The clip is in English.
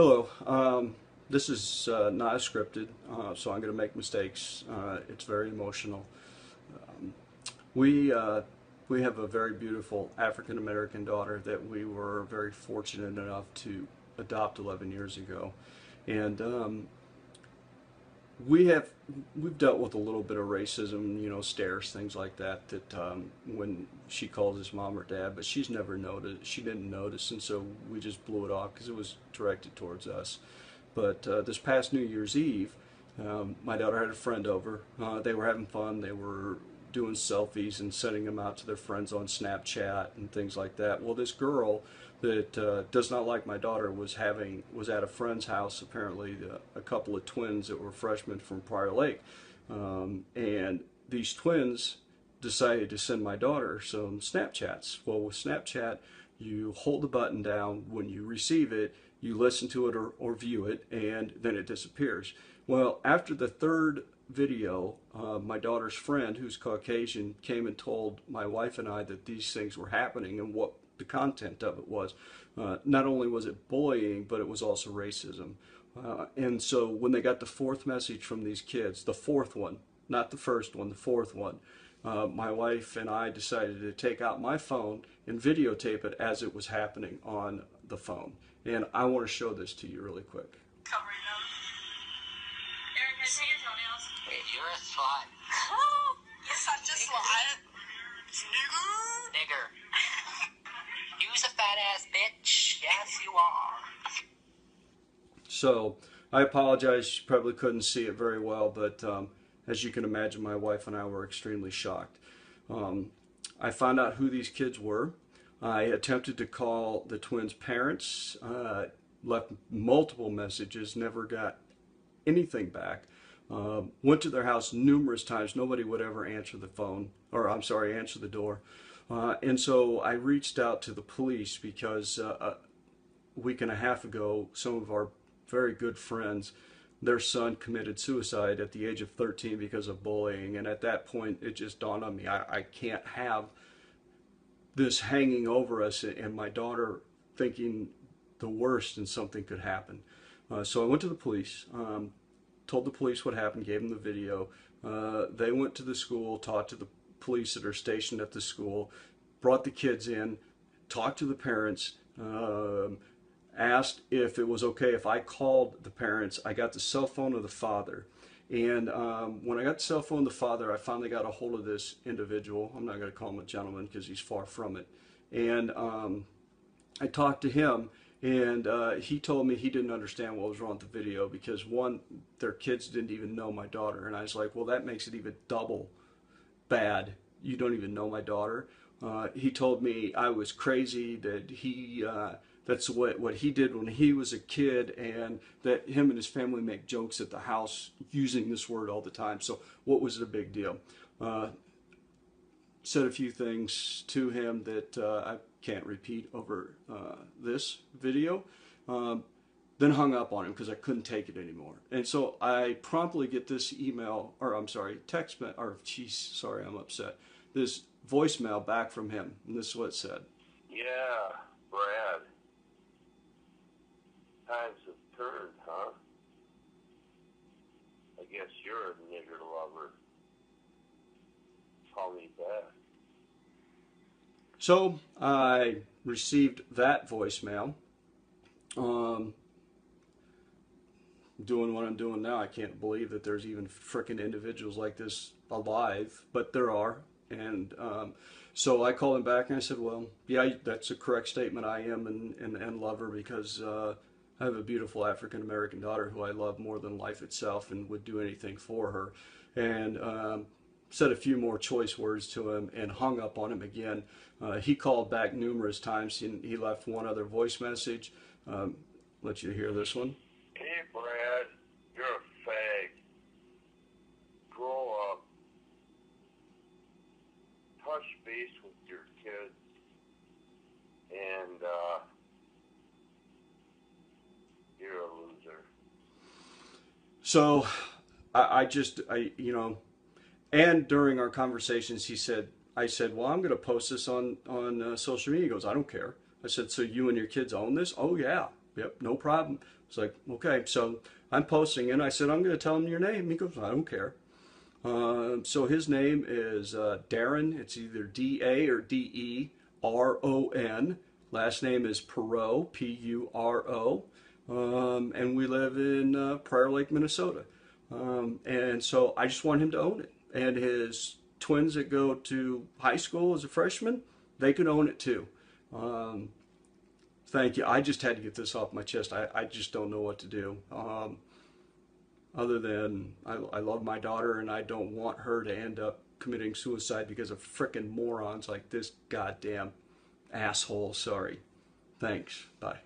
Hello. This is not scripted, so I'm going to make mistakes. It's very emotional. Um, we uh, we have a very beautiful African American daughter that we were very fortunate enough to adopt 11 years ago, and we have we've dealt with a little bit of racism, stares, things like that. That when she calls us mom or dad, but she's never noticed. She didn't notice, and so we just blew it off because it was directed towards us. But this past New Year's Eve, my daughter had a friend over. They were having fun. They were doing selfies and sending them out to their friends on Snapchat and things like that. Well, this girl that does not like my daughter was at a friend's house. Apparently, a couple of twins that were freshmen from Prior Lake, and these twins decided to send my daughter some Snapchats. Well, with Snapchat, you hold the button down when you receive it, you listen to it or view it, and then it disappears. Well, after the third video, my daughter's friend, who's Caucasian, came and told my wife and I that these things were happening and what the content of it was. Not only was it bullying, but it was also racism. And so when they got the fourth message from these kids, the fourth one, not the first one, the fourth one, my wife and I decided to take out my phone and videotape it as it was happening on the phone. And I want to show this to you really quick. Covering them. Aaron, can I see your toenails? Wait, you're a slut. You're such a slut. Nigger. You's a fat ass bitch. Yes, you are. So I apologize. You probably couldn't see it very well, but as you can imagine, my wife and I were extremely shocked. I found out who these kids were. I attempted to call the twins' parents, left multiple messages, never got anything back. Went to their house numerous times. Nobody would ever answer the phone, or I'm sorry, answer the door. And so I reached out to the police because a week and a half ago, some of our very good friends, their son committed suicide at the age of 13 because of bullying. And at that point, it just dawned on me, I can't have this hanging over us and my daughter thinking the worst and something could happen. So I went to the police, told the police what happened, gave them the video. They went to the school, talked to the police that are stationed at the school, brought the kids in, talked to the parents, asked if it was okay if I called the parents. I got the cell phone of the father. And when I got the cell phone of the father, I finally got a hold of this individual. I'm not going to call him a gentleman because he's far from it. And I talked to him, and he told me he didn't understand what was wrong with the video because, one, their kids didn't even know my daughter. And I was like, well, that makes it even double bad. You don't even know my daughter. He told me I was crazy, that that's what he did when he was a kid, and that him and his family make jokes at the house using this word all the time. So what was the big deal? Said a few things to him that I can't repeat over this video. Then hung up on him because I couldn't take it anymore. And so I promptly get this email, or I'm sorry, text, or geez, sorry, I'm upset. This voicemail back from him, and this is what it said. Yeah, Brad. Times have turned, huh? I guess you're a nigger lover. Call me back. So I received that voicemail. Doing what I'm doing now, I can't believe that there's even frickin' individuals like this alive, but there are. And so I called him back and I said, well, yeah, that's a correct statement. I am an lover because I have a beautiful African American daughter who I love more than life itself and would do anything for her. And said a few more choice words to him and hung up on him again. He called back numerous times. He left one other voice message. Let you hear this one. Hey, Brad, you're a fag. Grow up. Touch base with your kids. And, you're a loser. So and during our conversations, I said, well, I'm going to post this on social media. He goes, I don't care. I said, so you and your kids own this? Oh, yeah. yep, no problem. It's like, okay, so I'm posting and I said, I'm going to tell him your name. He goes, I don't care. So his name is Darren. It's either D-A or D-E-R-O-N. Last name is Perot, P-U-R-O. And we live in Prior Lake, Minnesota. And so I just want him to own it. And his twins that go to high school as a freshman, they can own it too. Thank you. I just had to get this off my chest. I just don't know what to do. Other than I love my daughter and I don't want her to end up committing suicide because of frickin' morons like this goddamn asshole. Sorry. Thanks. Bye.